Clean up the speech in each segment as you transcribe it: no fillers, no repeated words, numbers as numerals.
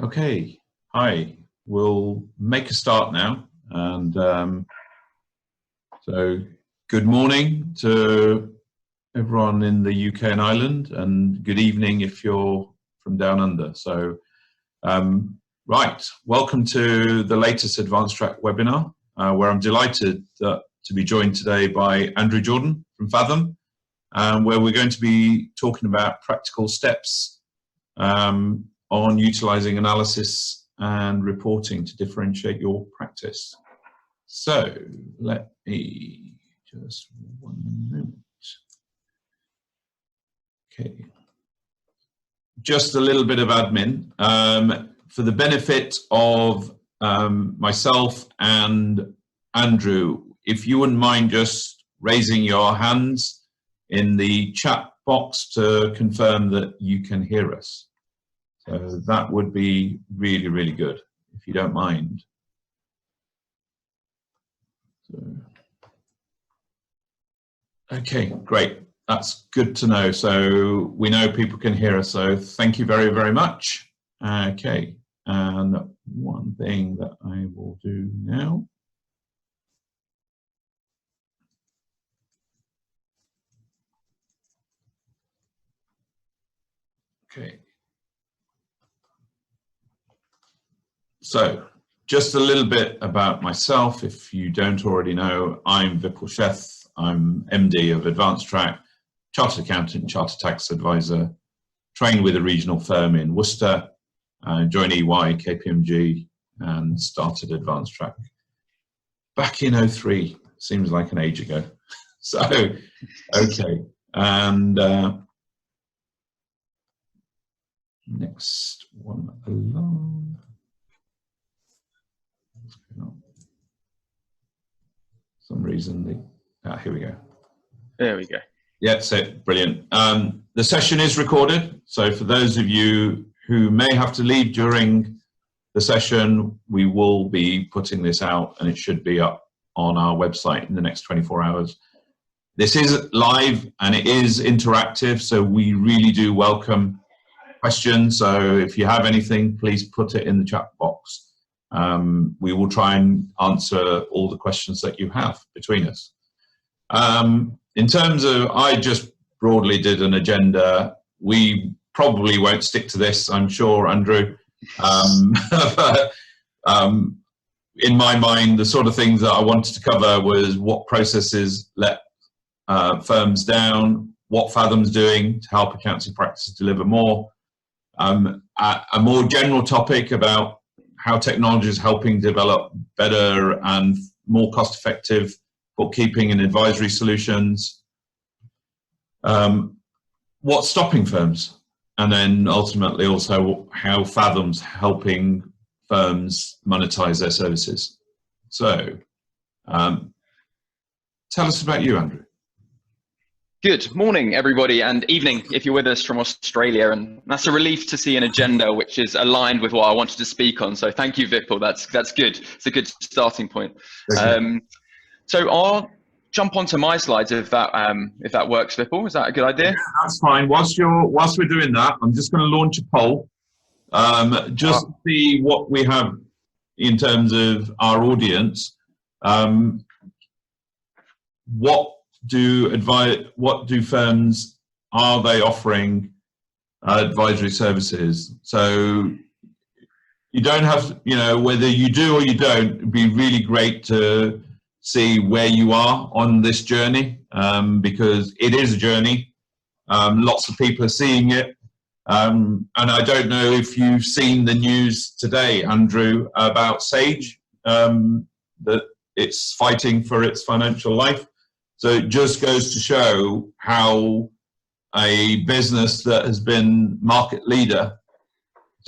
Okay, hi. We'll make a start now. And so good morning to everyone in the UK and Ireland, and good evening if you're from down under. So, right, welcome to the latest AdvanceTrack webinar, where I'm delighted to be joined today by Andrew Jordon from Fathom, where we're going to be talking about practical steps on utilizing analysis and reporting to differentiate your practice. So let me just 1 minute. Okay. Just a little bit of admin. For the benefit of myself and Andrew, if you wouldn't mind just raising your hands in the chat box to confirm that you can hear us. So that would be really, really good, if you don't mind. So, okay, great. That's good to know. So we know people can hear us. So thank you very, very much. Okay, and one thing that I will do now. Okay. So just a little bit about myself. If you don't already know, I'm Vipul Sheth. I'm MD of AdvanceTrack, Chartered Accountant, Chartered Tax Advisor, trained with a regional firm in Worcester, joined EY, KPMG, and started AdvanceTrack back in '03. Seems like an age ago. So, okay. And next one along. Some reason here we go. There we go. Yeah, so brilliant. The session is recorded, so for those of you who may have to leave during the session, we will be putting this out, and it should be up on our website in the next 24 hours. This is live and it is interactive, so we really do welcome questions. So if you have anything, please put it in the chat box. We will try and answer all the questions that you have between us. In terms of, I just broadly did an agenda. We probably won't stick to this, I'm sure, Andrew. But, in my mind, the sort of things that I wanted to cover was what processes let firms down, what Fathom's doing to help accounting practices deliver more, a more general topic about how technology is helping develop better and more cost-effective bookkeeping and advisory solutions, what's stopping firms, and then ultimately also how Fathom's helping firms monetize their services. So tell us about you, Andrew. Good morning, everybody, and evening if you're with us from Australia. And that's a relief to see an agenda which is aligned with what I wanted to speak on. So thank you, Vipul. That's good. It's a good starting point. So I'll jump onto my slides if that works, Vipul. Is that a good idea? Yeah, that's fine. Whilst we're doing that, I'm just going to launch a poll, just to see what we have in terms of our audience. What do firms, are they offering advisory services? So you don't have, whether you do or you don't, it'd be really great to see where you are on this journey, because it is a journey. Lots of people are seeing it. And I don't know if you've seen the news today, Andrew, about Sage, that it's fighting for its financial life. So it just goes to show how a business that has been market leader,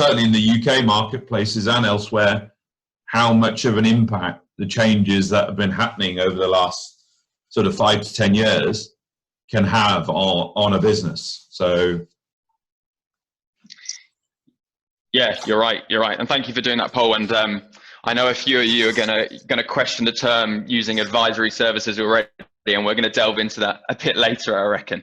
certainly in the UK marketplaces and elsewhere, how much of an impact the changes that have been happening over the last sort of 5 to 10 years can have on a business. So. Yeah, you're right. And thank you for doing that poll. And I know a few of you are gonna question the term using advisory services already, and we're going to delve into that a bit later, I reckon.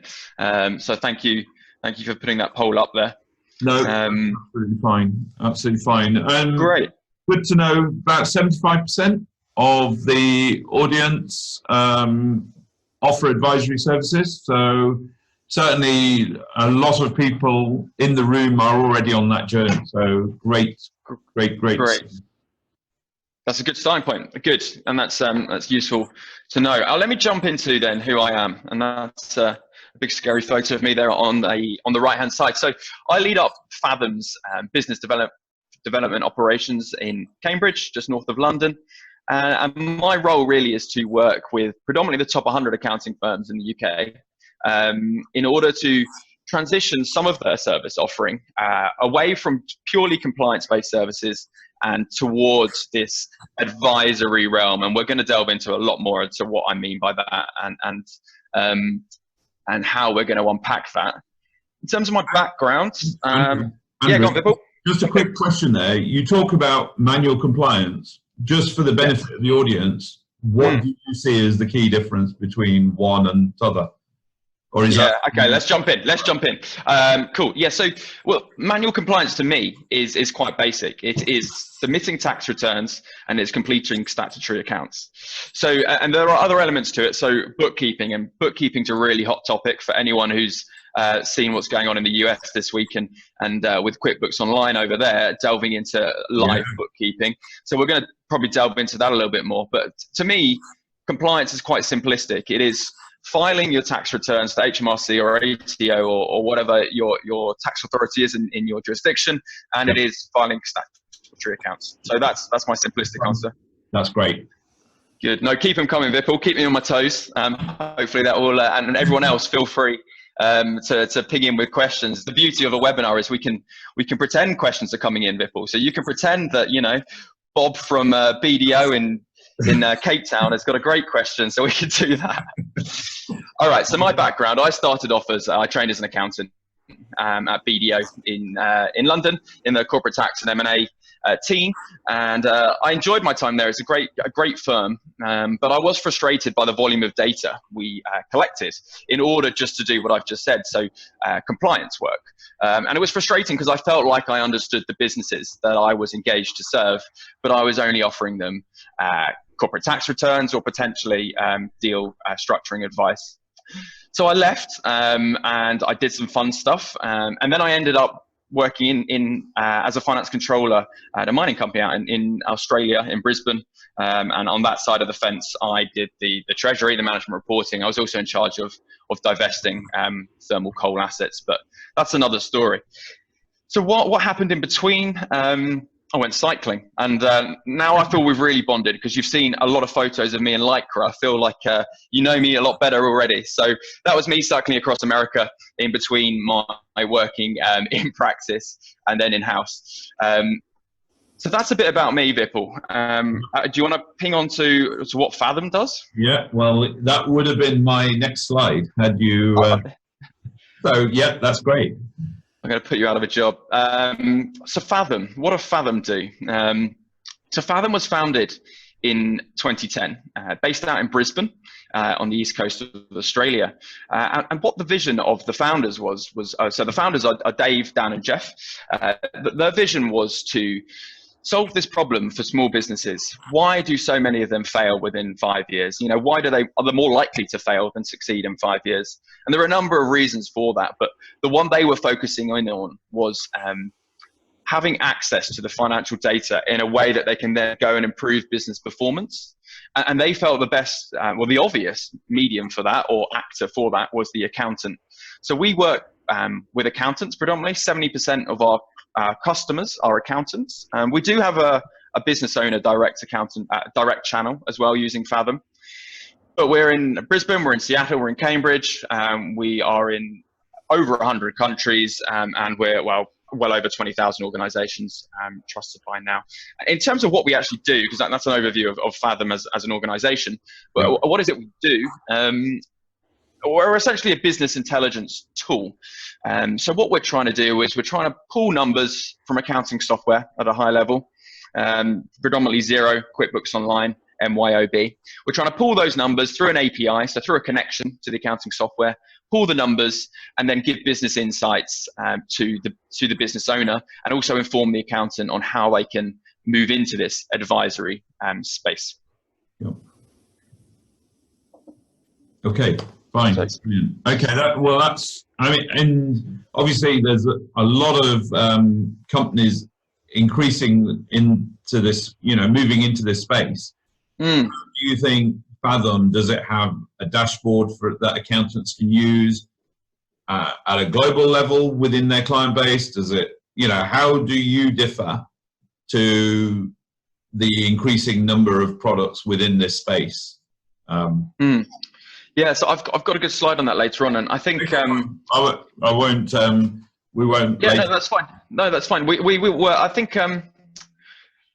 So thank you for putting that poll up there. No, absolutely fine. Absolutely fine. Great. Good to know. About 75% of the audience offer advisory services. So certainly a lot of people in the room are already on that journey. So great. That's a good starting point. Good, and that's useful to know. Let me jump into then who I am, and that's a big scary photo of me there on the right hand side. So I lead up Fathom's business development operations in Cambridge, just north of London. And my role really is to work with predominantly the top 100 accounting firms in the UK in order to transition some of their service offering away from purely compliance-based services and towards this advisory realm. And we're going to delve into a lot more into what I mean by that and how we're going to unpack that. In terms of my background, Andrew, yeah, go on, Vipul. Just a quick question there. You talk about manual compliance. Just for the benefit of the audience, what do you see as the key difference between one and the other? Or is that... Okay, let's jump in. Cool. Yeah, so, well, manual compliance to me is quite basic. It is submitting tax returns and it's completing statutory accounts. So, and there are other elements to it. So bookkeeping's a really hot topic for anyone who's seen what's going on in the US this week and with QuickBooks Online over there, delving into live bookkeeping. So we're going to probably delve into that a little bit more. But to me, compliance is quite simplistic. It is filing your tax returns to HMRC or ATO or whatever your tax authority is in your jurisdiction, and it is filing statutory accounts. So that's my simplistic answer. That's great. Good. No, keep them coming, Vipul. Keep me on my toes. Hopefully that will, and everyone else, feel free to ping in with questions. The beauty of a webinar is we can pretend questions are coming in, Vipul. So you can pretend that, you know, Bob from BDO in Cape Town has got a great question, so we can do that. All right, so my background, I started off as, I trained as an accountant at BDO in London in the corporate tax and M&A team, and I enjoyed my time there. It's a great firm, but I was frustrated by the volume of data we collected in order just to do what I've just said, so compliance work. And it was frustrating because I felt like I understood the businesses that I was engaged to serve, but I was only offering them corporate tax returns or potentially deal structuring advice. So I left and I did some fun stuff, and then I ended up working as a finance controller at a mining company out in Australia, in Brisbane. And on that side of the fence, I did the treasury, the management reporting. I was also in charge of divesting thermal coal assets, but that's another story. So what happened in between? I went cycling, and now I feel we've really bonded because you've seen a lot of photos of me in Lycra. I feel like you know me a lot better already. So that was me cycling across America in between my working in practice and then in-house. So that's a bit about me, Vipul. Do you want to ping on to what Fathom does? Yeah, well, that would have been my next slide had you... So, yeah, that's great. I'm going to put you out of a job. So Fathom, what does Fathom do? So Fathom was founded in 2010, based out in Brisbane on the east coast of Australia. And what the vision of the founders was so the founders are Dave, Dan and Jeff. Their vision was to solve this problem for small businesses. Why do so many of them fail within 5 years? You know, why are they more likely to fail than succeed in 5 years? And there are a number of reasons for that, but the one they were focusing in on was having access to the financial data in a way that they can then go and improve business performance. And they felt the best, well, the obvious medium for that or actor for that was the accountant. So we work with accountants predominantly. 70% of our customers are accountants. We do have a business owner direct channel as well using Fathom. But we're in Brisbane, we're in Seattle, we're in Cambridge. We are in over 100 countries, and we're well over 20,000 organizations trusted by now. In terms of what we actually do, because that's an overview of Fathom as an organization, but what is it we do? We're essentially a business intelligence tool. So what we're trying to do is we're trying to pull numbers from accounting software at a high level, predominantly Xero, QuickBooks Online, MYOB. We're trying to pull those numbers through an API, so through a connection to the accounting software, pull the numbers, and then give business insights to the business owner, and also inform the accountant on how they can move into this advisory space. Yep. Okay, fine. So, okay, that's, I mean, and obviously there's a lot of companies increasing into this, moving into this space. Do you think Fathom, does it have a dashboard that accountants can use at a global level within their client base? Does it, how do you differ to the increasing number of products within this space? Yeah, so I've got a good slide on that later on, and I think I won't. We won't. Yeah, no, that's fine. No, that's fine. We were. I think.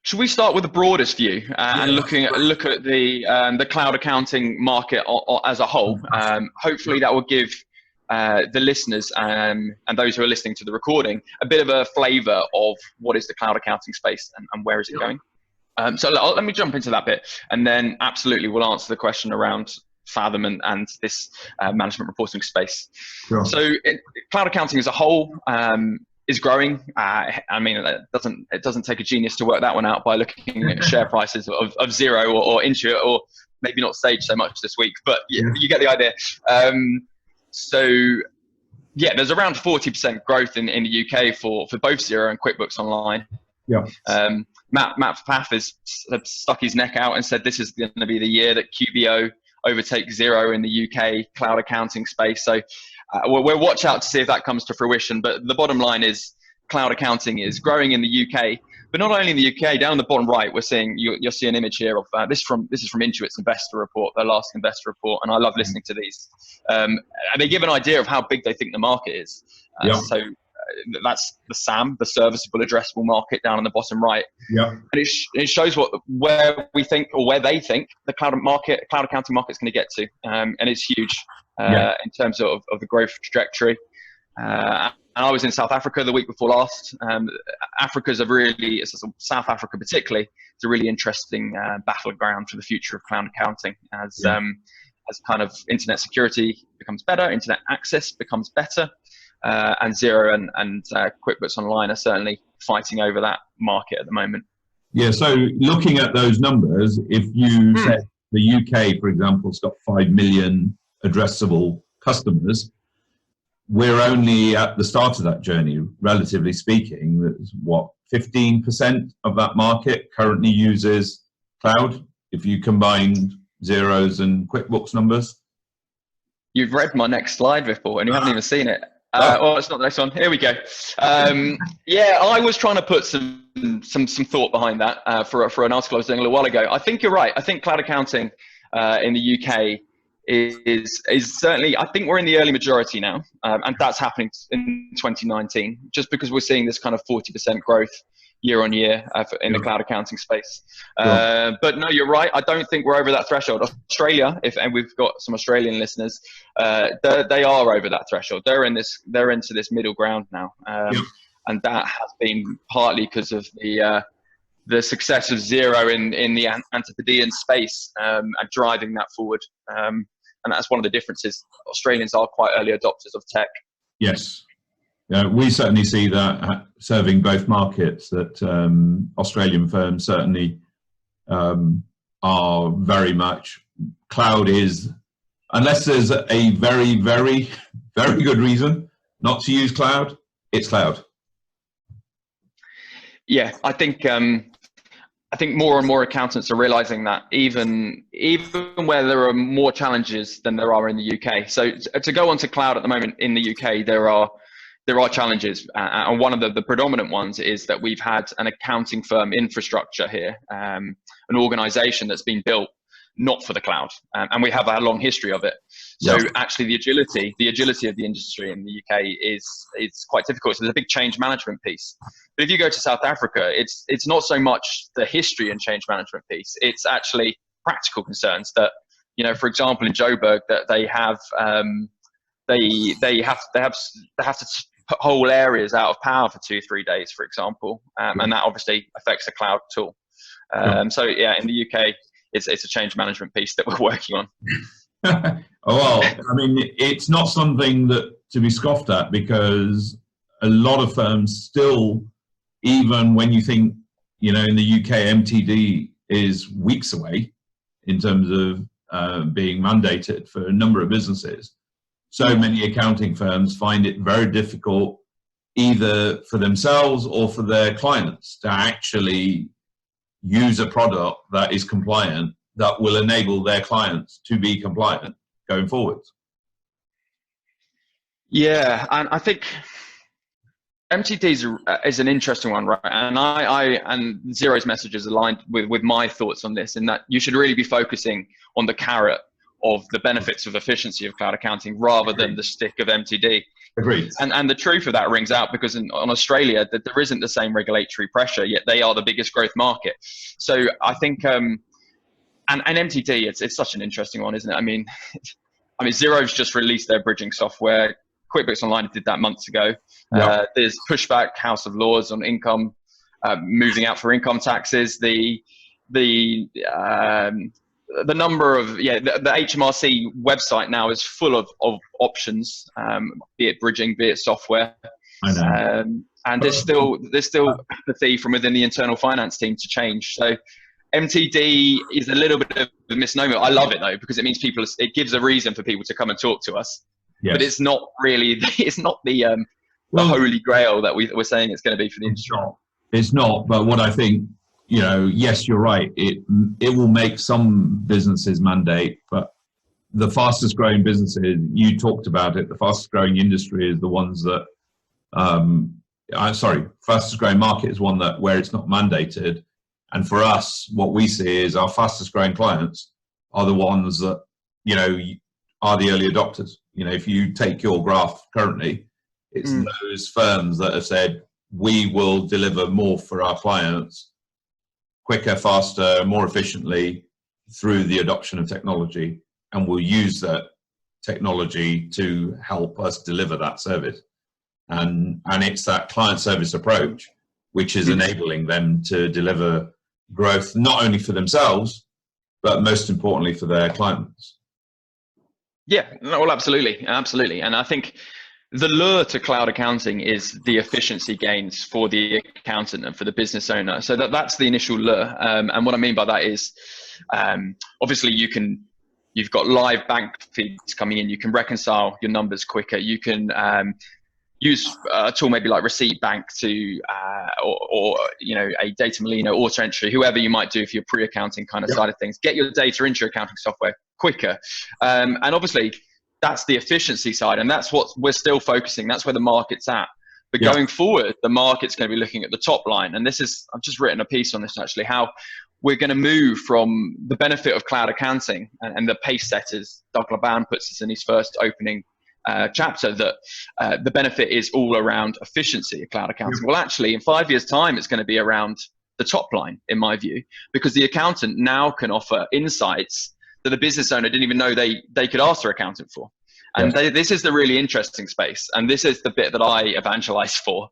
Should we start with the broadest view and look at the cloud accounting market as a whole? Hopefully, that will give the listeners and those who are listening to the recording a bit of a flavour of what is the cloud accounting space and where is it going. So let me jump into that bit, and then absolutely we'll answer the question around Fathom and this management reporting space. Sure. So cloud accounting as a whole is growing. I mean, it doesn't take a genius to work that one out by looking at share prices of Xero or Intuit, or maybe not Sage so much this week, but you get the idea. So yeah, there's around 40% growth in the UK for both Xero and QuickBooks Online. Yeah. Matt Path has stuck his neck out and said this is going to be the year that QBO overtake Xero in the UK cloud accounting space. So we'll watch out to see if that comes to fruition. But the bottom line is cloud accounting is growing in the UK, but not only in the UK. Down the bottom right, we're seeing you'll see an image here of this is from Intuit's investor report, their last investor report, and I love listening to these. And they give an idea of how big they think the market is. So that's the SAM, the serviceable addressable market, down on the bottom right. Yeah. And it shows where we think, or where they think the cloud accounting market is going to get to. And it's huge in terms of the growth trajectory. And I was in South Africa the week before last. South Africa particularly, it's a really interesting battleground for the future of cloud accounting as kind of internet security becomes better, internet access becomes better. And Xero and QuickBooks Online are certainly fighting over that market at the moment. Yeah, so looking at those numbers, if you said the UK, for example, has got 5 million addressable customers, we're only at the start of that journey, relatively speaking. That's what, 15% of that market currently uses cloud, if you combine Xero's and QuickBooks numbers? You've read my next slide, Vipul, and you haven't even seen it. It's not the next one. Here we go. Yeah, I was trying to put some thought behind that for an article I was doing a little while ago. I think you're right. I think cloud accounting in the UK is certainly, I think we're in the early majority now, and that's happening in 2019, just because we're seeing this kind of 40% growth year on year in the cloud accounting space. But no, you're right. I don't think we're over that threshold. Australia, and we've got some Australian listeners, they are over that threshold. They're into this middle ground now, and that has been partly because of the success of Xero in the Antipodean space and driving that forward. And that's one of the differences. Australians are quite early adopters of tech. Yes. Yeah, we certainly see that serving both markets, that Australian firms certainly are very much, cloud is, unless there's a very, very, very good reason not to use cloud, it's cloud. Yeah, I think more and more accountants are realizing that even where there are more challenges than there are in the UK. So to go onto cloud at the moment in the UK, there are challenges, and one of the predominant ones is that we've had an accounting firm infrastructure here, an organization that's been built not for the cloud, and we have a long history of it. So actually the agility of the industry in the UK is quite difficult. So there's a big change management piece. But if you go to South Africa, it's not so much the history and change management piece. It's actually practical concerns that, for example, in Joburg, that they have to put whole areas out of power for 2-3 days, for example, and that obviously affects the cloud tool. So yeah, in the UK, it's a change management piece that we're working on. Well, I mean, it's not something that to be scoffed at, because a lot of firms still, even when you think, you know, in the UK, MTD is weeks away in terms of being mandated for a number of businesses. So many accounting firms find it very difficult, either for themselves or for their clients, to actually use a product that is compliant, that will enable their clients to be compliant going forward. Yeah, and I think MTD is an interesting one, right? And and Zero's message is aligned with my thoughts on this, in that you should really be focusing on the carrot of the benefits of efficiency of cloud accounting rather than the stick of MTD. Agreed. And the truth of that rings out because on Australia, that there isn't the same regulatory pressure, yet they are the biggest growth market. So I think, and MTD, it's such an interesting one, isn't it? I mean, Zero's just released their bridging software. QuickBooks Online did that months ago. Yeah. There's pushback, House of Lords on income, moving out for income taxes. The number of, the HMRC website now is full of options, be it bridging, be it software. I know. And there's still apathy from within the internal finance team to change. So MTD is a little bit of a misnomer. I love it though, because it means it gives a reason for people to come and talk to us. Yes. But it's not really, it's not the holy grail that we're saying it's going to be for the industry. It's not, but what I think, you know, yes, you're right. It will make some businesses mandate, but the fastest growing businesses, you talked about it, the fastest growing industry is the ones that, fastest growing market is one that where it's not mandated. And for us, what we see is our fastest growing clients are the ones that, you know, are the early adopters. You know, if you take your graph currently, it's those firms that have said, we will deliver more for our clients quicker, faster, more efficiently through the adoption of technology, and we'll use that technology to help us deliver that service. And it's that client service approach which is enabling them to deliver growth, not only for themselves, but most importantly for their clients. Yeah, well, absolutely. And I think the lure to cloud accounting is the efficiency gains for the accountant and for the business owner. So that's the initial lure. And what I mean by that is, obviously you've got live bank feeds coming in. You can reconcile your numbers quicker. You can use a tool maybe like Receipt Bank to, or you know, a Data Molino, auto entry, whoever you might do for your pre-accounting kind of side of things. Get your data into your accounting software quicker. And obviously that's the efficiency side, and that's what we're still focusing. That's where the market's at. But going forward, the market's going to be looking at the top line. And this is, I've just written a piece on this actually, how we're going to move from the benefit of cloud accounting and the pace setters. Doug Laban puts this in his first opening chapter, that the benefit is all around efficiency of cloud accounting. Well, actually, in 5 years' time, it's going to be around the top line, in my view, because the accountant now can offer insights that the business owner didn't even know they could ask their accountant for. And this is the really interesting space. And this is the bit that I evangelize for,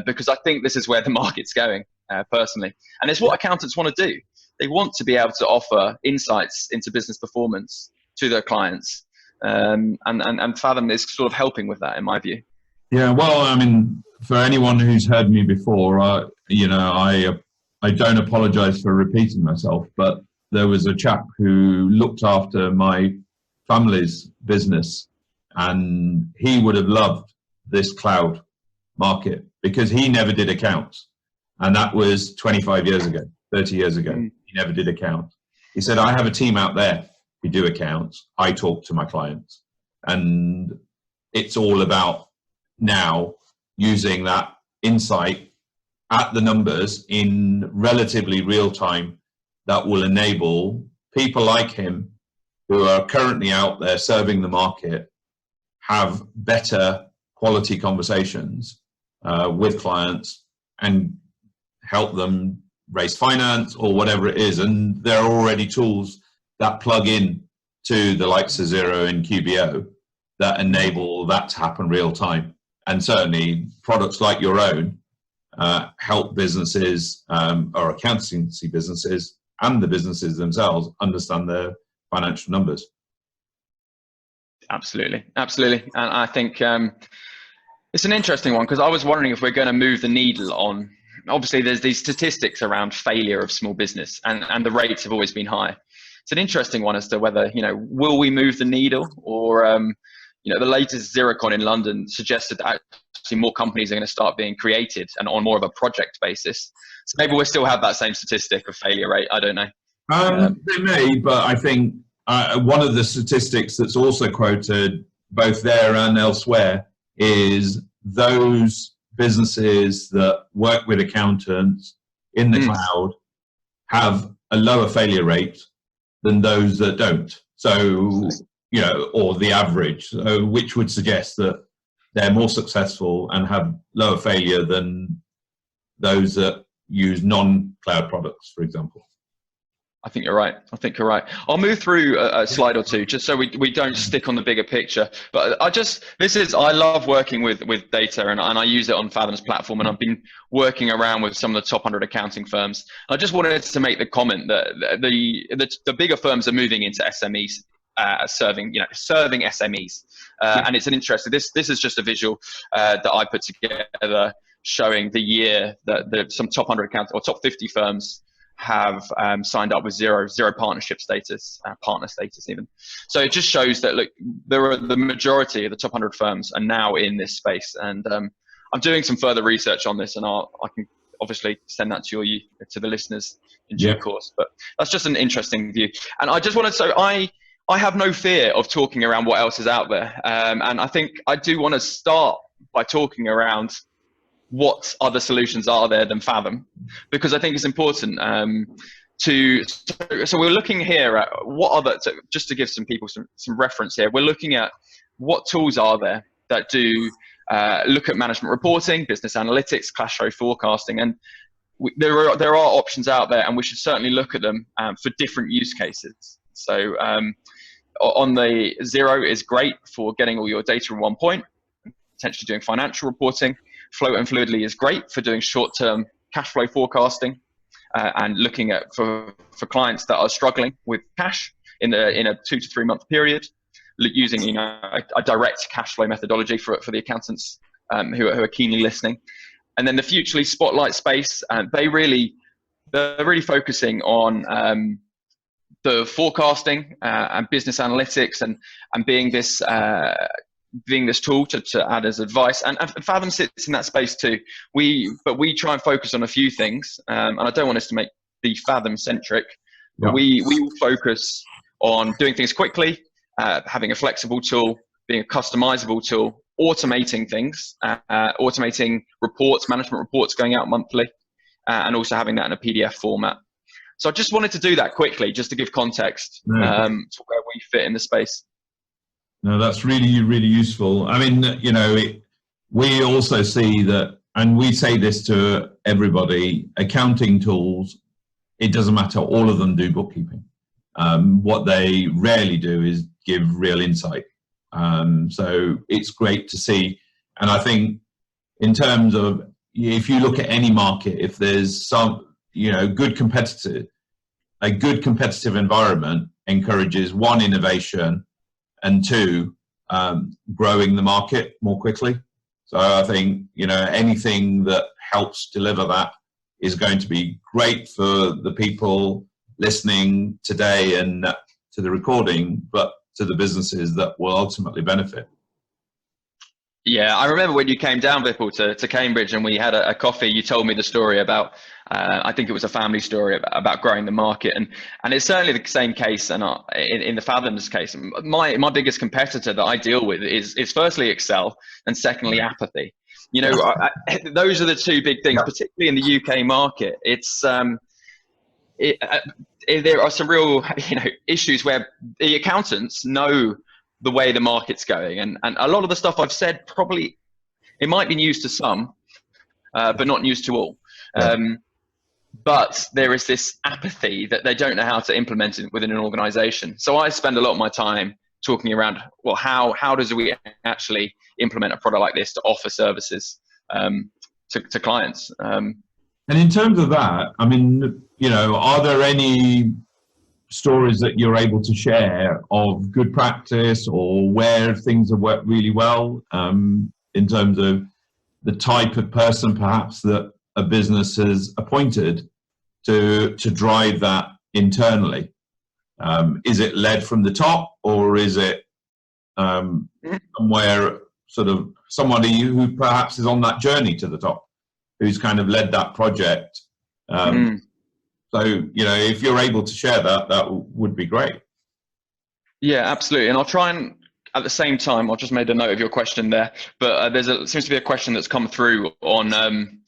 because I think this is where the market's going, personally. And it's what accountants want to do. They want to be able to offer insights into business performance to their clients. And Fathom is sort of helping with that, in my view. Yeah, well, I mean, for anyone who's heard me before, you know, I don't apologize for repeating myself, but there was a chap who looked after my family's business, and he would have loved this cloud market because he never did accounts. And that was 25 years ago, 30 years ago. He never did accounts. He said, I have a team out there who do accounts. I talk to my clients. And it's all about now using that insight at the numbers in relatively real time that will enable people like him who are currently out there serving the market have better quality conversations with clients and help them raise finance or whatever it is. And there are already tools that plug in to the likes of Xero and QBO that enable that to happen real time. And certainly products like your own help businesses or accountancy businesses and the businesses themselves understand their financial numbers. Absolutely, absolutely. And I think it's an interesting one, because I was wondering if we're going to move the needle on. Obviously, there's these statistics around failure of small business, and the rates have always been high. It's an interesting one as to whether, will we move the needle, or the latest Xerocon in London suggested that actually more companies are going to start being created and on more of a project basis. So maybe we'll still have that same statistic of failure rate. I don't know. They may, but I think one of the statistics that's also quoted both there and elsewhere is those businesses that work with accountants in the cloud have a lower failure rate than those that don't. So, or the average, which would suggest that they're more successful and have lower failure than those that use non-cloud products, for example. I think you're right. I'll move through a slide or two just so we don't stick on the bigger picture. But I love working with data, and I use it on Fathom's platform, and I've been working around with some of the top 100 accounting firms. I just wanted to make the comment that the bigger firms are moving into SMEs, serving SMEs, and it's an interesting. This is just a visual that I put together showing the year that some top 100 accounting or top 50 firms have signed up with zero partnership status, partner status even. So it just shows that, look, the majority of the top 100 firms are now in this space, and I'm doing some further research on this, and I can obviously send that to the listeners in due course. But that's just an interesting view, and I just wanted to. So I have no fear of talking around what else is out there, and I think I do want to start by talking around what other solutions are there than Fathom, because I think it's important so we're looking here at just to give some people some reference here, we're looking at what tools are there that do look at management reporting, business analytics, cash flow forecasting, and there are options out there, and we should certainly look at them for different use cases. So on the Xero is great for getting all your data in one point, potentially doing financial reporting. Float and Fluidly is great for doing short-term cash flow forecasting and looking at for clients that are struggling with cash in a 2 to 3 month period, using a direct cash flow methodology for the accountants who are keenly listening. And then the Futurely Spotlight space, they're really focusing on the forecasting and business analytics and being this tool to add as advice, and Fathom sits in that space too. But we try and focus on a few things, and I don't want us to be Fathom centric, but we will focus on doing things quickly, having a flexible tool, being a customizable tool, automating things, automating reports, management reports going out monthly, and also having that in a PDF format. So I just wanted to do that quickly, just to give context to where we fit in the space. No, that's really, really useful. I mean, we also see that, and we say this to everybody, accounting tools, it doesn't matter, all of them do bookkeeping. What they rarely do is give real insight. So it's great to see. And I think in terms of, if you look at any market, if there's some, a good competitive environment encourages one, innovation, and two, growing the market more quickly. So I think, anything that helps deliver that is going to be great for the people listening today and to the recording, but to the businesses that will ultimately benefit. Yeah, I remember when you came down, Vipul, to Cambridge, and we had a coffee. You told me the story about, I think it was a family story about growing the market, and it's certainly the same case. And in the Fathom's case, my biggest competitor that I deal with is firstly Excel, and secondly apathy. Those are the two big things, particularly in the UK market. It's there are some real issues where the accountants know the way the market's going, and a lot of the stuff I've said, probably it might be news to some, but not news to all. But there is this apathy that they don't know how to implement it within an organization. So I spend a lot of my time talking around, well, how does we actually implement a product like this to offer services to clients? And in terms of that, I mean, are there any stories that you're able to share of good practice or where things have worked really well, in terms of the type of person perhaps that a business has appointed to drive that internally? Is it led from the top, or is it somewhere, sort of somebody who perhaps is on that journey to the top, who's kind of led that project? So, you know, if you're able to share that, that would be great. Yeah, absolutely. And I'll try and, at the same time, I just made a note of your question there, but seems to be a question that's come through on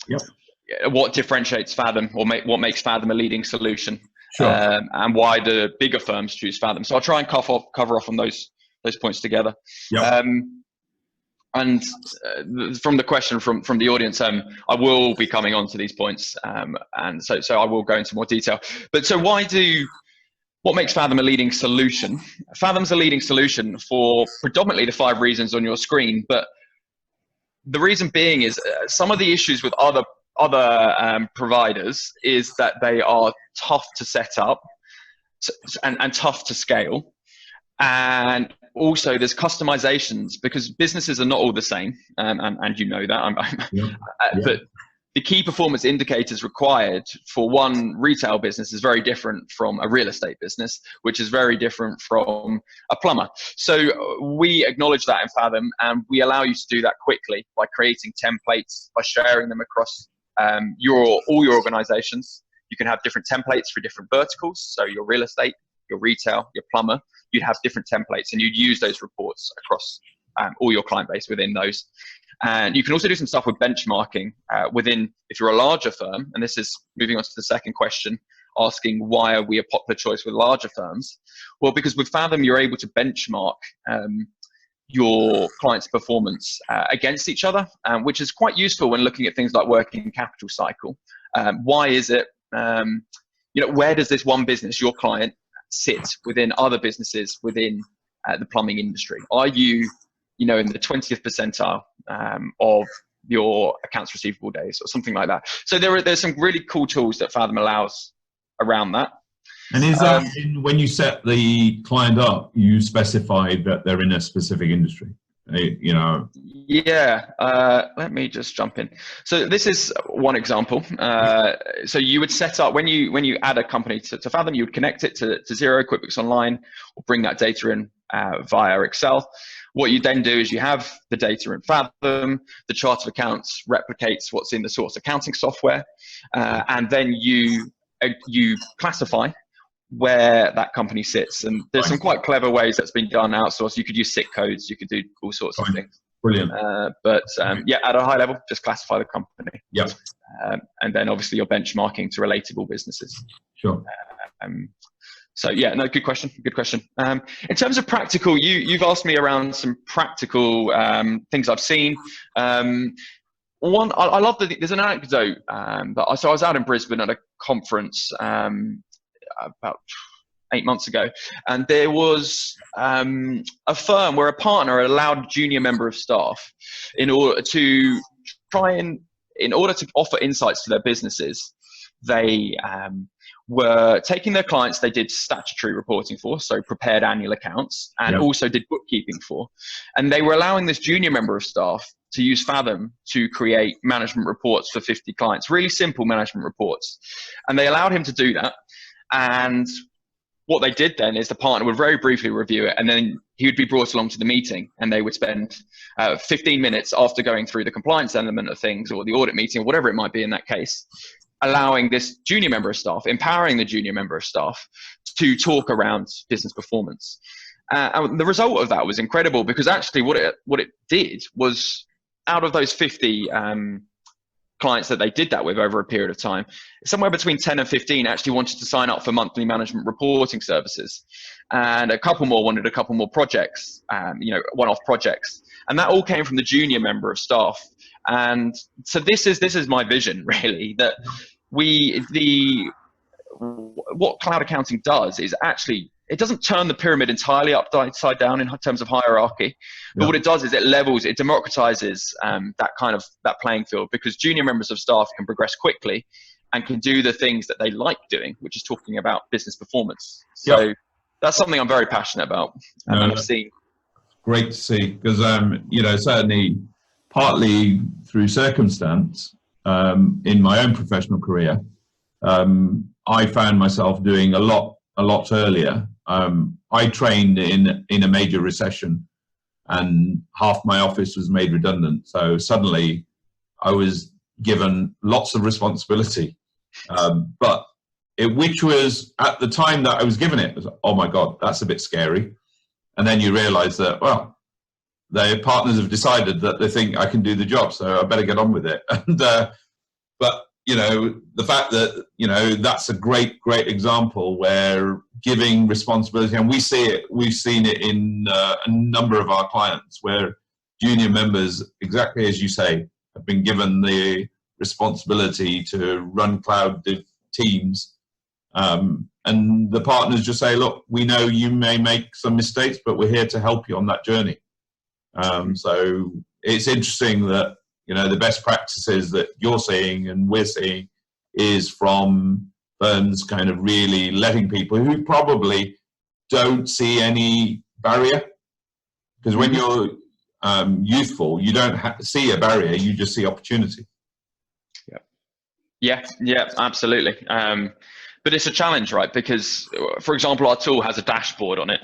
what differentiates Fathom, or what makes Fathom a leading solution, and why the bigger firms choose Fathom. So I'll try and cover off on those points together. And from the question from the audience, I will be coming on to these points, and so I will go into more detail. But so what makes Fathom a leading solution? Fathom's a leading solution for predominantly the 5 reasons on your screen, but the reason being is some of the issues with other providers is that they are tough to set up and tough to scale. And also there's customizations, because businesses are not all the same, and you know that. But the key performance indicators required for one retail business is very different from a real estate business, which is very different from a plumber. So we acknowledge that in Fathom, and we allow you to do that quickly by creating templates, by sharing them across all your organizations. You can have different templates for different verticals. So your real estate, your retail, your plumber, you'd have different templates, and you'd use those reports across all your client base within those. And you can also do some stuff with benchmarking within, if you're a larger firm, and this is moving on to the second question, asking why are we a popular choice with larger firms? Well, because with Fathom, you're able to benchmark your client's performance against each other, which is quite useful when looking at things like working capital cycle. Why is it, where does this one business, your client, sit within other businesses within the plumbing industry? Are you, in the 20th percentile of your accounts receivable days or something like that? So there's some really cool tools that Fathom allows around that. And is that when you set the client up, you specified that they're in a specific industry? Yeah, let me just jump in. So this is one example. So you would set up, when you add a company to Fathom, you would connect it to Xero, QuickBooks Online, or bring that data in via Excel. What you then do is you have the data in Fathom, the chart of accounts replicates what's in the source accounting software, and then you classify where that company sits. And there's some quite clever ways that's been done outsourced. You could use SIC codes, you could do all sorts of things. Brilliant. But at a high level, just classify the company. Yep. And then obviously you're benchmarking to relatable businesses. Sure. So yeah, no, good question. Good question. In terms of practical, you've asked me around some practical things I've seen. One, I love there's an anecdote. So I was out in Brisbane at a conference about 8 months ago, and there was a firm where a partner allowed a junior member of staff in order to offer insights to their businesses. They were taking their clients they did statutory reporting for, so prepared annual accounts, and also did bookkeeping for. And they were allowing this junior member of staff to use Fathom to create management reports for 50 clients, really simple management reports. And they allowed him to do that. And what they did then is the partner would very briefly review it, and then he would be brought along to the meeting, and they would spend 15 minutes after going through the compliance element of things, or the audit meeting, or whatever it might be in that case, allowing this junior member of staff, empowering the junior member of staff to talk around business performance. And the result of that was incredible, because actually what it did was, out of those 50 clients that they did that with over a period of time, somewhere between 10 and 15 actually wanted to sign up for monthly management reporting services. And a couple more wanted a couple more projects, one-off projects. And that all came from the junior member of staff. And so this is my vision, really, that what cloud accounting does is actually, it doesn't turn the pyramid entirely upside down in terms of hierarchy, but what it does is it democratizes that playing field, because junior members of staff can progress quickly and can do the things that they like doing, which is talking about business performance. So that's something I'm very passionate about, and I've seen. Great to see, because certainly partly through circumstance in my own professional career, I found myself doing a lot earlier. I trained in a major recession, and half my office was made redundant. So suddenly I was given lots of responsibility, which was, at the time that I was given it, was, oh my God, that's a bit scary. And then you realize that, well, their partners have decided that they think I can do the job, so I better get on with it. And but the fact that that's a great example where giving responsibility, and we've seen it in a number of our clients where junior members, exactly as you say, have been given the responsibility to run cloud teams, and the partners just say, look, we know you may make some mistakes, but we're here to help you on that journey. So it's interesting that the best practices that you're seeing and we're seeing is from firms kind of really letting people who probably don't see any barrier, because when you're youthful, you don't see a barrier, you just see opportunity. Yeah, absolutely. But it's a challenge, right? Because, for example, our tool has a dashboard on it.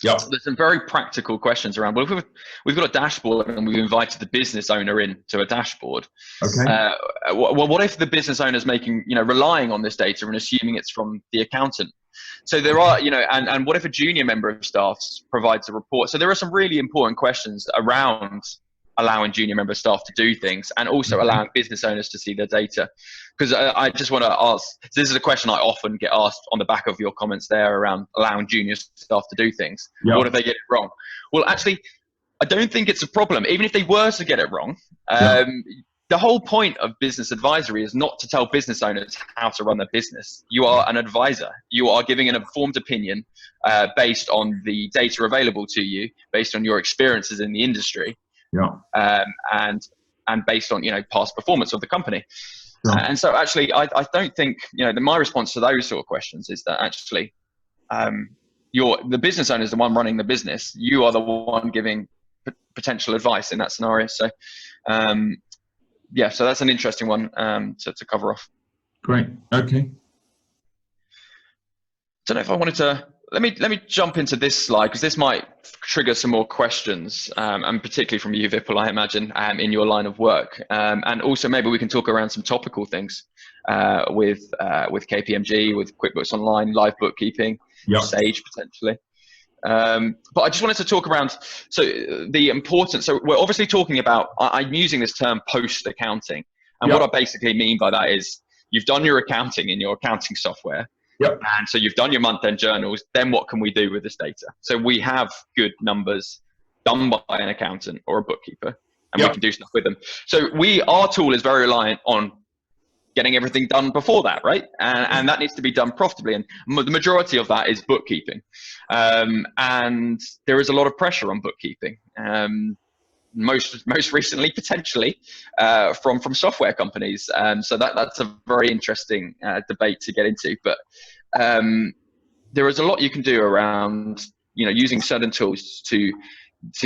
Yeah. So there's some very practical questions around. Well, if we've got a dashboard and we've invited the business owner into a dashboard. Okay. What if the business owner is relying on this data and assuming it's from the accountant? So there are, and what if a junior member of staff provides a report? So there are some really important questions around allowing junior member staff to do things, and also allowing business owners to see their data. Because I just want to ask, this is a question I often get asked on the back of your comments there around allowing junior staff to do things. Yeah. What if they get it wrong? Well, actually, I don't think it's a problem. Even if they were to get it wrong, the whole point of business advisory is not to tell business owners how to run their business. You are an advisor. You are giving an informed opinion based on the data available to you, based on your experiences in the industry. Yeah. And based on past performance of the company. Yeah. And so actually I don't think my response to those sort of questions is that actually the business owner is the one running the business. You are the one giving potential advice in that scenario. So so that's an interesting one to cover off. Great. Okay. Don't know if I wanted to. Let me jump into this slide, because this might trigger some more questions, and particularly from you, Vipul, I imagine, in your line of work. And also maybe we can talk around some topical things with KPMG, with QuickBooks Online, live bookkeeping, Sage potentially. But I just wanted to talk around the importance. So we're obviously talking about, I'm using this term post-accounting. And what I basically mean by that is you've done your accounting in your accounting software. And so you've done your month-end journals. Then what can we do with this data? So we have good numbers done by an accountant or a bookkeeper, and we can do stuff with them. So our tool is very reliant on getting everything done before that, right? And that needs to be done profitably. And the majority of that is bookkeeping. And there is a lot of pressure on bookkeeping. Most recently, potentially, from software companies. So that's a very interesting debate to get into. But there is a lot you can do around, using certain tools to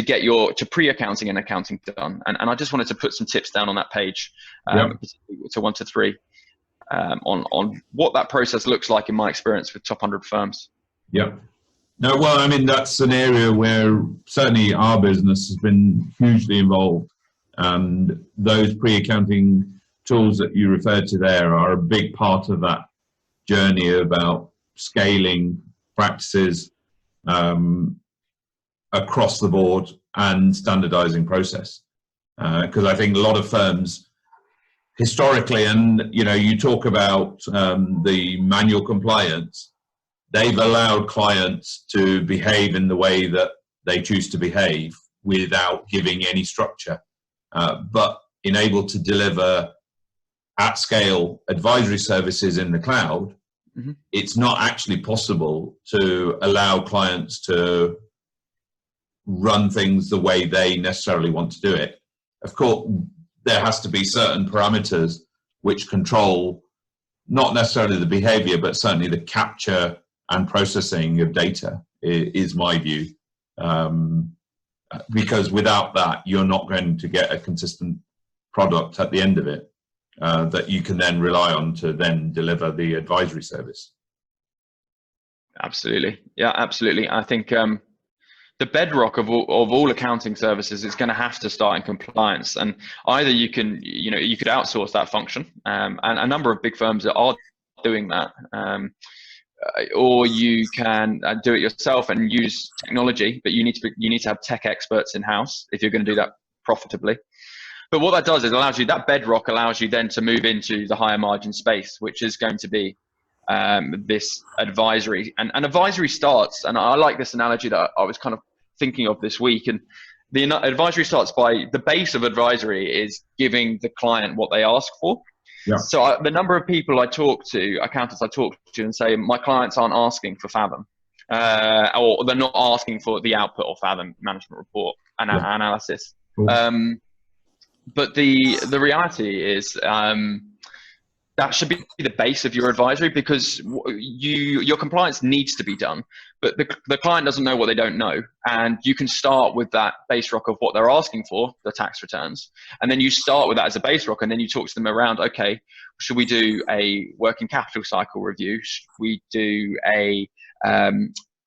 get to pre-accounting and accounting done. And I just wanted to put some tips down on that page, to 1 to 3, on what that process looks like in my experience with top 100 firms. Yeah. No, well, I mean, that's an area where certainly our business has been hugely involved. And those pre-accounting tools that you referred to there are a big part of that journey about scaling practices across the board and standardizing process. Because I think a lot of firms historically, and you talk about the manual compliance, they've allowed clients to behave in the way that they choose to behave without giving any structure, but in able to deliver at scale advisory services in the cloud. It's not actually possible to allow clients to run things the way they necessarily want to do it. Of course, there has to be certain parameters which control not necessarily the behavior, but certainly the capture and processing of data is my view. Because without that, you're not going to get a consistent product at the end of it that you can then rely on to then deliver the advisory service. Absolutely. Yeah, absolutely. I think the bedrock of all accounting services is going to have to start in compliance, and either you could outsource that function, and a number of big firms are doing that, or you can do it yourself and use technology, but you need to have tech experts in house if you're going to do that profitably. But what that does is that bedrock allows you then to move into the higher margin space, which is going to be this advisory, and advisory starts, and I like this analogy that I was kind of thinking of this week, and the advisory starts by the base of advisory is giving the client what they ask for. Yeah. So the number of people I talk to, accountants I talk to, and say my clients aren't asking for Fathom, or they're not asking for the output of Fathom management report and analysis. Cool. But the reality is that should be the base of your advisory, because your compliance needs to be done, but the client doesn't know what they don't know. And you can start with that base rock of what they're asking for, the tax returns. And then you start with that as a base rock, and then you talk to them around, okay, should we do a working capital cycle review? Should we do a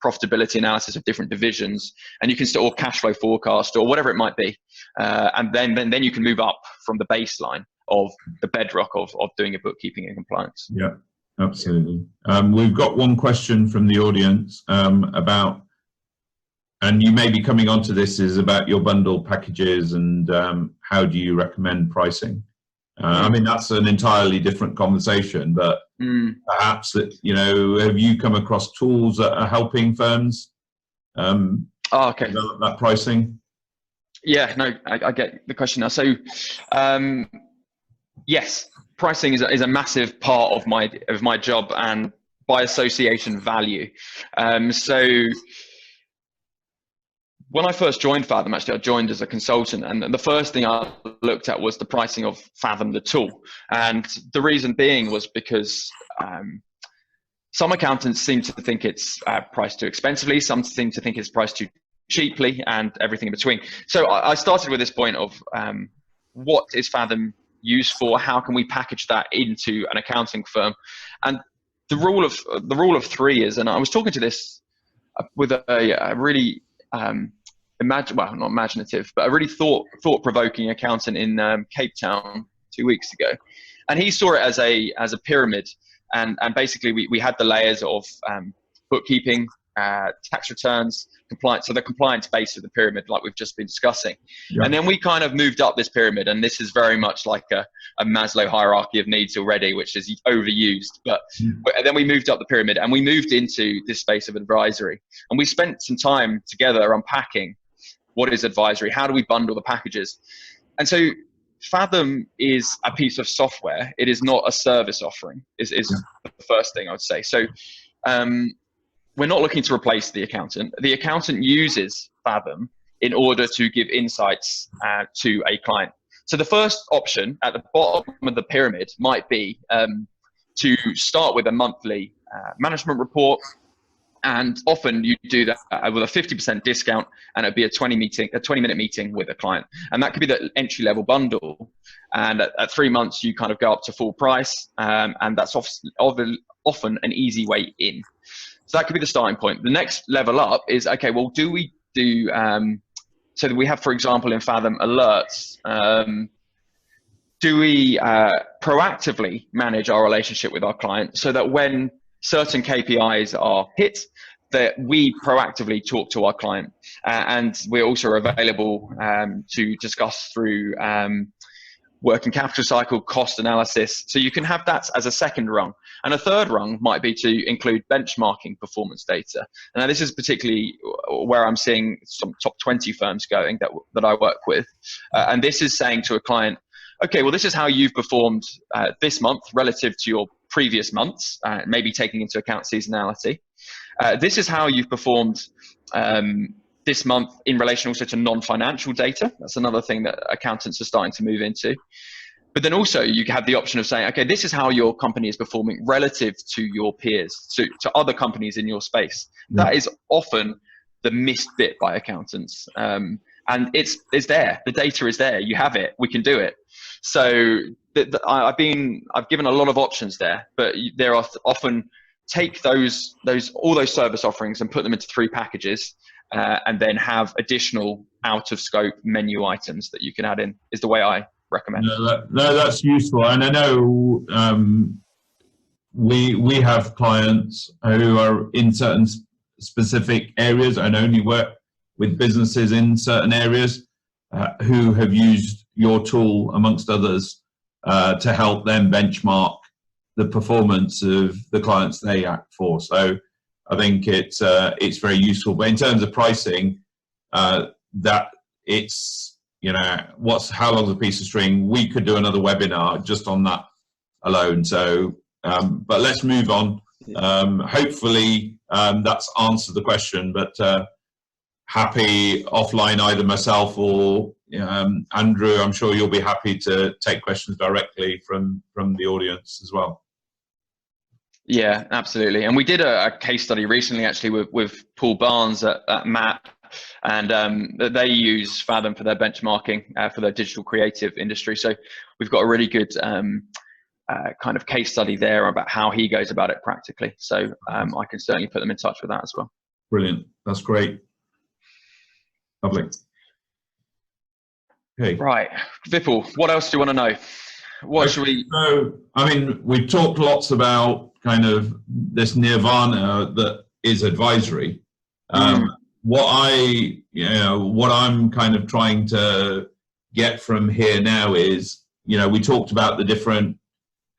profitability analysis of different divisions? And you can start, or cash flow forecast, or whatever it might be. And then you can move up from the baseline of the bedrock of doing your bookkeeping and compliance. Yeah, absolutely. We've got one question from the audience about, and you may be coming onto this, is about your bundle packages and how do you recommend pricing? I mean, that's an entirely different conversation, but perhaps that, have you come across tools that are helping firms develop that pricing? Yeah, no, I get the question now. So, yes, pricing is a massive part of my job, and by association, value. So when I first joined Fathom, actually, I joined as a consultant, and the first thing I looked at was the pricing of Fathom, the tool. And the reason being was because some accountants seem to think it's priced too expensively, some seem to think it's priced too cheaply, and everything in between. So I started with this point of what is Fathom used for? How can we package that into an accounting firm? And the rule of three is, and I was talking to this with a really not imaginative, but a really thought-provoking accountant in Cape Town 2 weeks ago, and he saw it as a pyramid, and basically we had the layers of bookkeeping, tax returns, compliance, so the compliance base of the pyramid, like we've just been discussing. Yeah. And then we kind of moved up this pyramid, and this is very much like a Maslow hierarchy of needs already, which is overused. But then we moved up the pyramid, and we moved into this space of advisory. And we spent some time together unpacking what is advisory, how do we bundle the packages. And so Fathom is a piece of software. It is not a service offering, is the first thing I would say. So we're not looking to replace the accountant. The accountant uses Fathom in order to give insights to a client. So the first option at the bottom of the pyramid might be to start with a monthly management report. And often you do that with a 50% discount, and it'd be a 20-minute meeting with a client. And that could be the entry-level bundle. And at 3 months, you kind of go up to full price, and that's often an easy way in. So that could be the starting point. The next level up is, okay, well, do we do, so that we have, for example, in Fathom alerts, do we proactively manage our relationship with our client so that when certain KPIs are hit, that we proactively talk to our client, and we're also available to discuss through working capital cycle, cost analysis. So you can have that as a second rung. And a third rung might be to include benchmarking performance data. Now this is particularly where I'm seeing some top 20 firms going that I work with. And this is saying to a client, okay, well, this is how you've performed this month relative to your previous months, maybe taking into account seasonality. This is how you've performed this month in relation also to non-financial data. That's another thing that accountants are starting to move into. But then also you have the option of saying, okay, this is how your company is performing relative to your peers, to other companies in your space. Yeah. That is often the missed bit by accountants. And it's there. The data is there. You have it. We can do it. So I've given a lot of options there, but there are often take all those service offerings and put them into 3 packages, and then have additional out of scope menu items that you can add in, is the way I recommend. No, that's useful. And I know we have clients who are in certain specific areas and only work with businesses in certain areas who have used your tool, amongst others, to help them benchmark the performance of the clients they act for. So I think it's very useful. But in terms of pricing, that it's, how long's a piece of string? We could do another webinar just on that alone. So, but let's move on. Hopefully that's answered the question, but happy offline, either myself or Andrew, I'm sure you'll be happy to take questions directly from the audience as well. Yeah, absolutely. And we did a case study recently, actually, with Paul Barnes at MAP, and they use Fathom for their benchmarking for their digital creative industry. So we've got a really good kind of case study there about how he goes about it practically. So I can certainly put them in touch with that as well. Brilliant. That's great. Lovely. Okay. Right. Vipul, what else do you want to know? What should we... So, I mean, we've talked lots about kind of this nirvana that is advisory. What I'm kind of trying to get from here now is, we talked about the different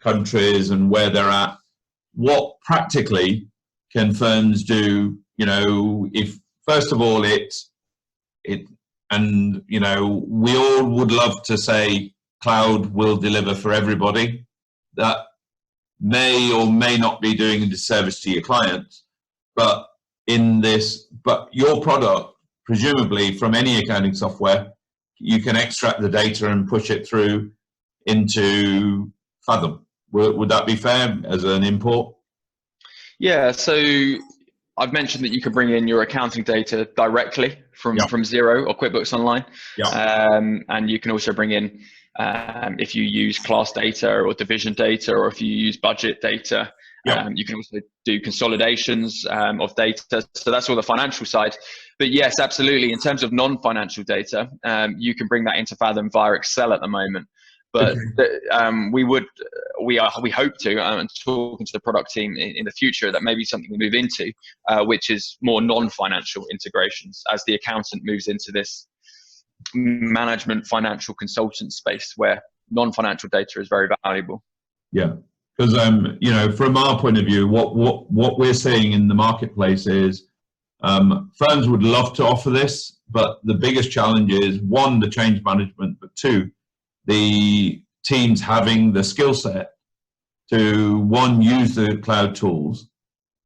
countries and where they're at. What practically can firms do, if first of all we all would love to say cloud will deliver for everybody. That may or may not be doing a disservice to your clients, but your product, presumably from any accounting software, you can extract the data and push it through into Fathom. Would that be fair as an import? Yeah, so I've mentioned that you can bring in your accounting data directly from Xero or QuickBooks Online. And you can also bring in, if you use class data or division data, or if you use budget data, you can also do consolidations of data. So that's all the financial side. But yes, absolutely. In terms of non-financial data, you can bring that into Fathom via Excel at the moment. But we hope to, and talking to the product team in the future, that may be something we move into, which is more non-financial integrations as the accountant moves into this management financial consultant space where non-financial data is very valuable. Yeah, because from our point of view, what we're seeing in the marketplace is firms would love to offer this, but the biggest challenge is, one, the change management, but two, the teams having the skill set to, one, use the cloud tools,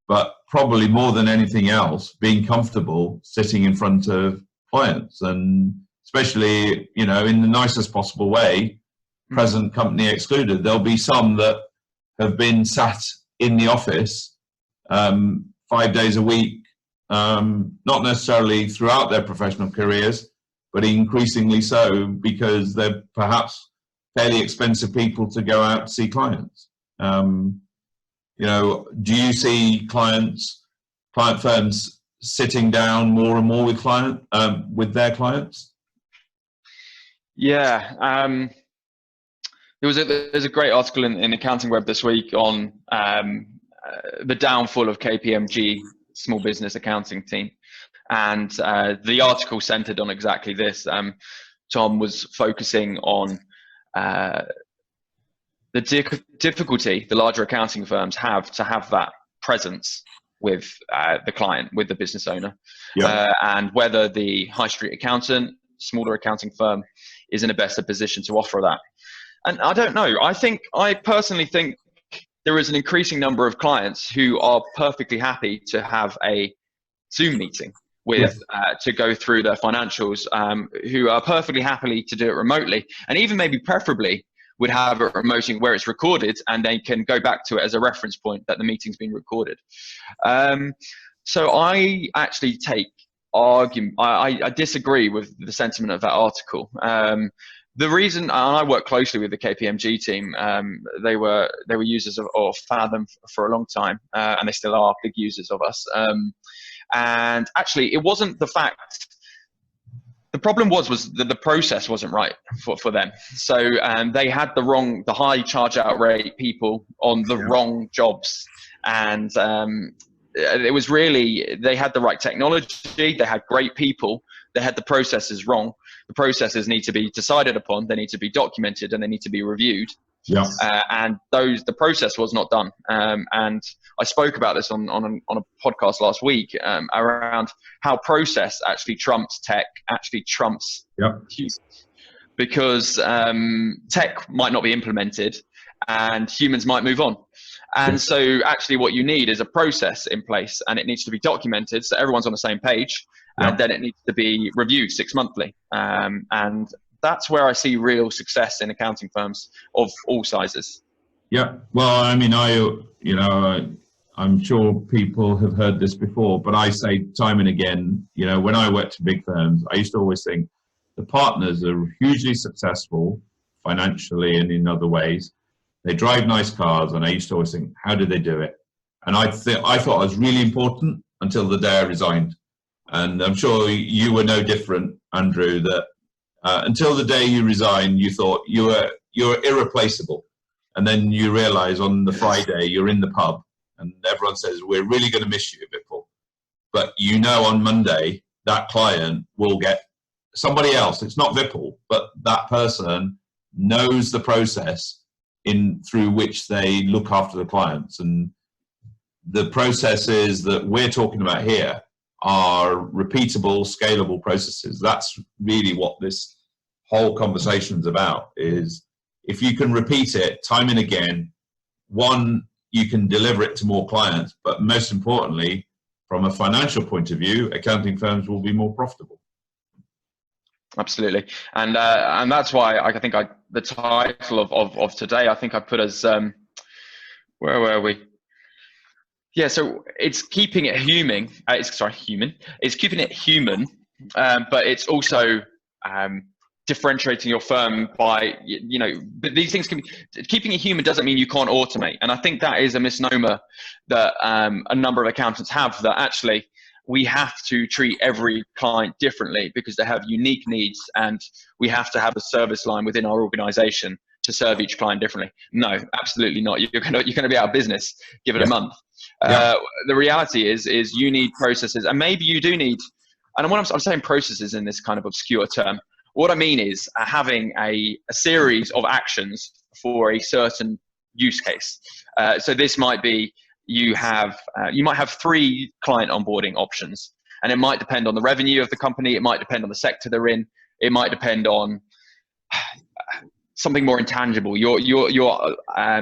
but probably more than anything else, being comfortable sitting in front of clients, and especially, in the nicest possible way, present company excluded. There'll be some that have been sat in the office 5 days a week, not necessarily throughout their professional careers, but increasingly so because they're perhaps fairly expensive people to go out to see clients. Do you see client firms sitting down more and more with their clients? Yeah, there's a great article in Accounting Web this week on the downfall of KPMG small business accounting team. And the article centered on exactly this. Tom was focusing on the difficulty the larger accounting firms have to have that presence with the client, with the business owner, and whether the high street accountant, smaller accounting firm, is in a better position to offer that. And I don't know. I personally think there is an increasing number of clients who are perfectly happy to have a Zoom meeting with to go through their financials, who are perfectly happy to do it remotely, and even maybe preferably would have a remote meeting where it's recorded, and they can go back to it as a reference point that the meeting's been recorded. So I actually take argument. I disagree with the sentiment of that article. The reason, and I work closely with the KPMG team, they were users of Fathom for a long time, and they still are big users of us. And actually, it wasn't the fact. The problem was that the process wasn't right for them. So they had the high charge out rate people on the wrong jobs, and it was really, they had the right technology, they had great people, they had the processes wrong. The processes need to be decided upon, they need to be documented, and they need to be reviewed. Yeah. And the process was not done. And I spoke about this on a podcast last week around how process actually trumps tech, actually trumps humans. Because tech might not be implemented and humans might move on. And so actually what you need is a process in place, and it needs to be documented so everyone's on the same page, and then it needs to be reviewed 6 monthly. And that's where I see real success in accounting firms of all sizes. Yeah, well, I mean, I'm sure people have heard this before, but I say time and again, when I worked in big firms, I used to always think the partners are hugely successful financially and in other ways. They drive nice cars, and I used to always think, how did they do it? And I thought it was really important until the day I resigned. And I'm sure you were no different, Andrew, that until the day you resigned, you thought you were irreplaceable. And then you realize on the Friday you're in the pub and everyone says, we're really going to miss you, Vipul. But on Monday, that client will get somebody else. It's not Vipul, but that person knows the process through which they look after the clients. And the processes that we're talking about here are repeatable, scalable processes. That's really what this whole conversation is about, is if you can repeat it time and again, one, you can deliver it to more clients, but most importantly, from a financial point of view, accounting firms will be more profitable. Absolutely, and that's why I think the title of today, I think I put as where were we? Yeah, so it's keeping it human. It's keeping it human, but it's also differentiating your firm by But these things keeping it human doesn't mean you can't automate, and I think that is a misnomer that a number of accountants have, that actually we have to treat every client differently because they have unique needs, and we have to have a service line within our organization to serve each client differently. No, absolutely not. You're going to be out of business. Give it a month. The reality is you need processes, and maybe you do need, and when I'm saying processes in this kind of obscure term, what I mean is having a series of actions for a certain use case. So this might be, you might have 3 client onboarding options, and it might depend on the revenue of the company, it might depend on the sector they're in, it might depend on something more intangible, your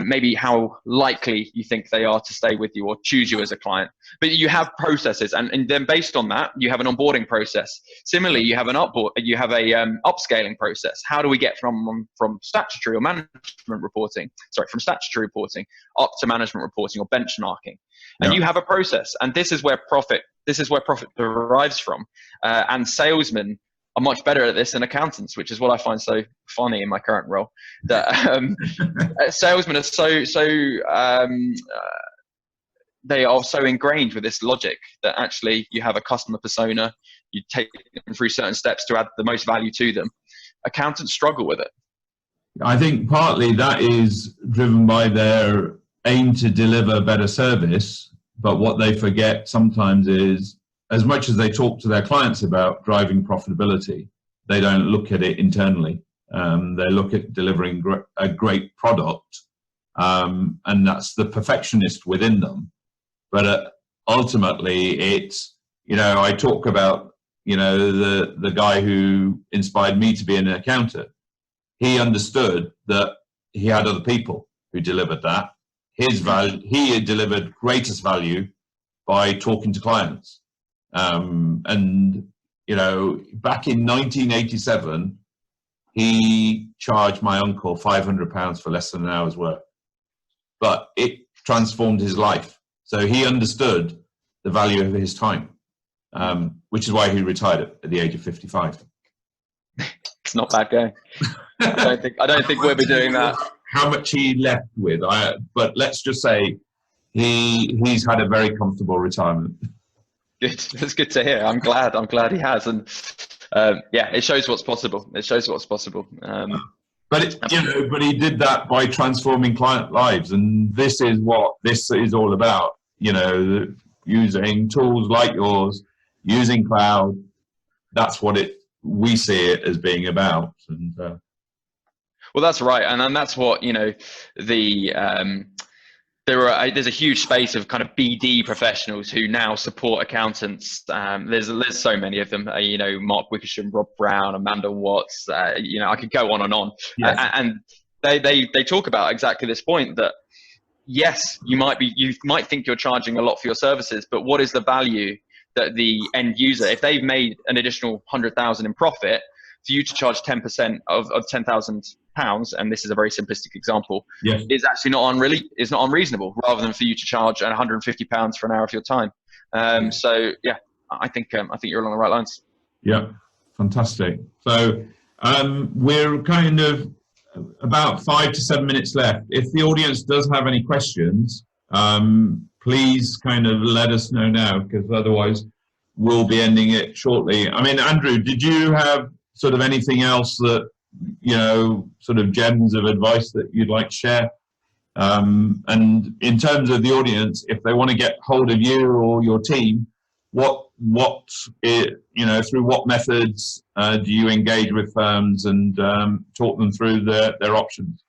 maybe how likely you think they are to stay with you or choose you as a client. But you have processes, and then based on that, you have an onboarding process. Similarly, you have upscaling process. How do we get from statutory or management reporting, from statutory reporting up to management reporting or benchmarking? And you have a process, and this is where profit derives from. And salesmen are much better at this than accountants, which is what I find so funny in my current role. That salesmen are they are so ingrained with this logic that actually you have a customer persona, you take them through certain steps to add the most value to them. Accountants struggle with it. I think partly that is driven by their aim to deliver better service, but what they forget sometimes is, as much as they talk to their clients about driving profitability, they don't look at it internally. They look at delivering a great product, and that's the perfectionist within them. But ultimately, it's, I talk about, the guy who inspired me to be an accountant. He understood that he had other people who delivered that. His value, he had delivered greatest value by talking to clients. And back in 1987, he charged my uncle £500 for less than an hour's work. But it transformed his life. So he understood the value of his time, which is why he retired at the age of 55. It's not bad going. I don't think we'll be doing that. How much he left with, but let's just say he's had a very comfortable retirement. Good. That's good to hear. I'm glad he has, and yeah, it shows what's possible. It shows what's possible. But he did that by transforming client lives, and this is what this is all about. Using tools like yours, using cloud. That's what we see it as being about. And well, that's right, and that's what there's a huge space of kind of BD professionals who now support accountants. There's so many of them. Mark Wickersham, Rob Brown, Amanda Watts. I could go on and on. Yes. And they talk about exactly this point that yes, you might think you're charging a lot for your services, but what is the value that the end user, if they've made an additional 100,000 in profit, for you to charge 10% of £10,000, and this is a very simplistic example, yes, is actually not unreasonable, rather than for you to charge £150 for an hour of your time. So yeah, I think you're along the right lines. Yeah, fantastic. So we're kind of about 5 to 7 minutes left. If the audience does have any questions, please kind of let us know now, because otherwise we'll be ending it shortly. I mean, Andrew, did you have sort of anything else that, sort of gems of advice that you'd like to share? And in terms of the audience, if they want to get hold of you or your team, through what methods do you engage with firms and talk them through their options?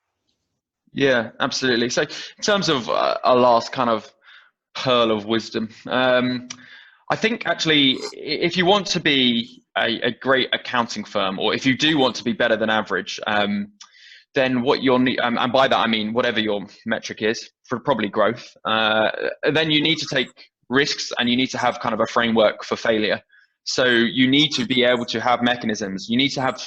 Yeah, absolutely. So in terms of our last kind of pearl of wisdom, I think actually, if you want to be a great accounting firm, or if you do want to be better than average, then what you'll need, and by that I mean whatever your metric is, for probably growth, then you need to take risks, and you need to have kind of a framework for failure. So you need to be able to have mechanisms. You need to have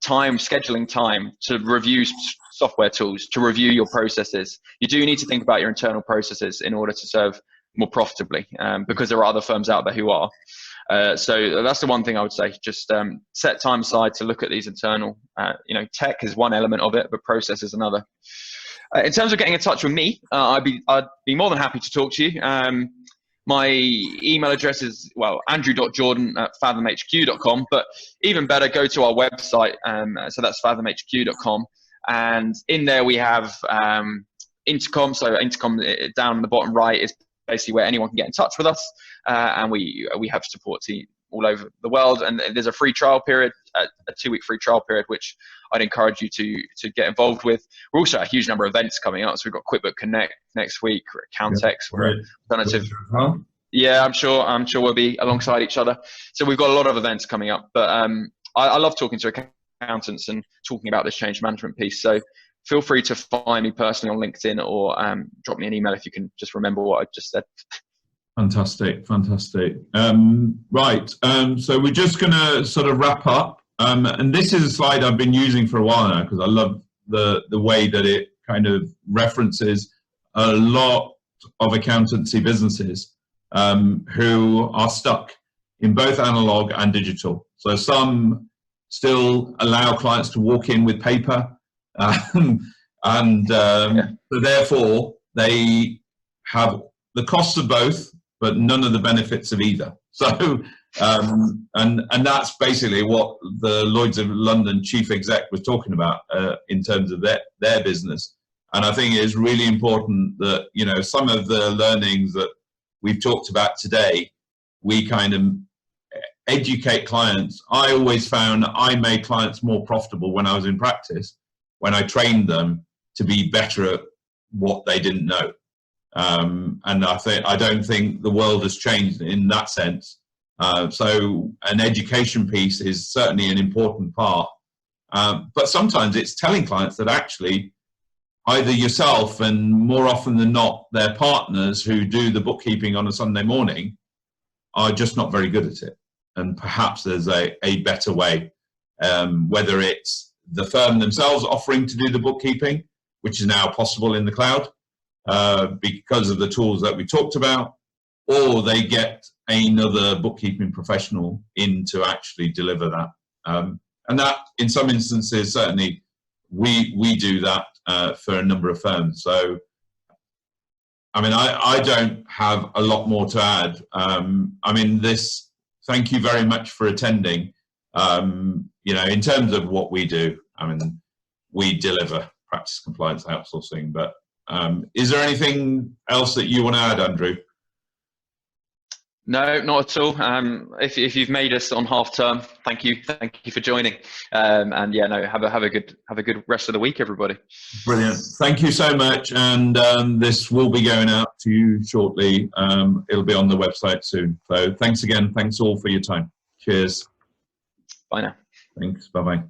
scheduling time to review software tools, to review your processes. You do need to think about your internal processes in order to serve more profitably, because there are other firms out there who are. So that's the one thing I would say. Just set time aside to look at these internal. Tech is one element of it, but process is another. In terms of getting in touch with me, I'd be more than happy to talk to you. My email address is, andrew.jordan@fathomhq.com, but even better, go to our website. So that's fathomhq.com. And in there we have Intercom. So Intercom down in the bottom right is basically where anyone can get in touch with us. And we have support team all over the world. And there's a free trial period, a 2-week free trial period, which I'd encourage you to get involved with. We're also a huge number of events coming up. So we've got QuickBook Connect next week, Accountex, we're alternative. Yeah, I'm sure we'll be alongside each other. So we've got a lot of events coming up. But I love talking to accountants and talking about this change management piece. So feel free to find me personally on LinkedIn, or drop me an email if you can just remember what I just said. Fantastic. Right. So we're just going to sort of wrap up. And this is a slide I've been using for a while now, because I love the way that it kind of references a lot of accountancy businesses who are stuck in both analog and digital. So some still allow clients to walk in with paper, so therefore they have the costs of both, but none of the benefits of either. So, and that's basically what the Lloyd's of London chief exec was talking about in terms of their business. And I think it's really important that, some of the learnings that we've talked about today, we kind of educate clients. I always found I made clients more profitable when I was in practice, when I trained them to be better at what they didn't know. And I don't think the world has changed in that sense. So an education piece is certainly an important part. But sometimes it's telling clients that actually either yourself, and more often than not, their partners who do the bookkeeping on a Sunday morning, are just not very good at it. And perhaps there's a better way. whether it's the firm themselves offering to do the bookkeeping, which is now possible in the cloud because of the tools that we talked about, or they get another bookkeeping professional in to actually deliver that. And that, in some instances, certainly we do that for a number of firms. So, I mean, I don't have a lot more to add. I mean, thank you very much for attending. You know, in terms of what we do, I mean, we deliver practice compliance outsourcing, but is there anything else that you want to add, Andrew? No, not at all. If you've made us on half term, thank you for joining. And yeah, no, have a good rest of the week, everybody. Brilliant. Thank you so much. And this will be going out to you shortly. It'll be on the website soon. So thanks again. Thanks all for your time. Cheers. Bye now. Thanks. Bye-bye.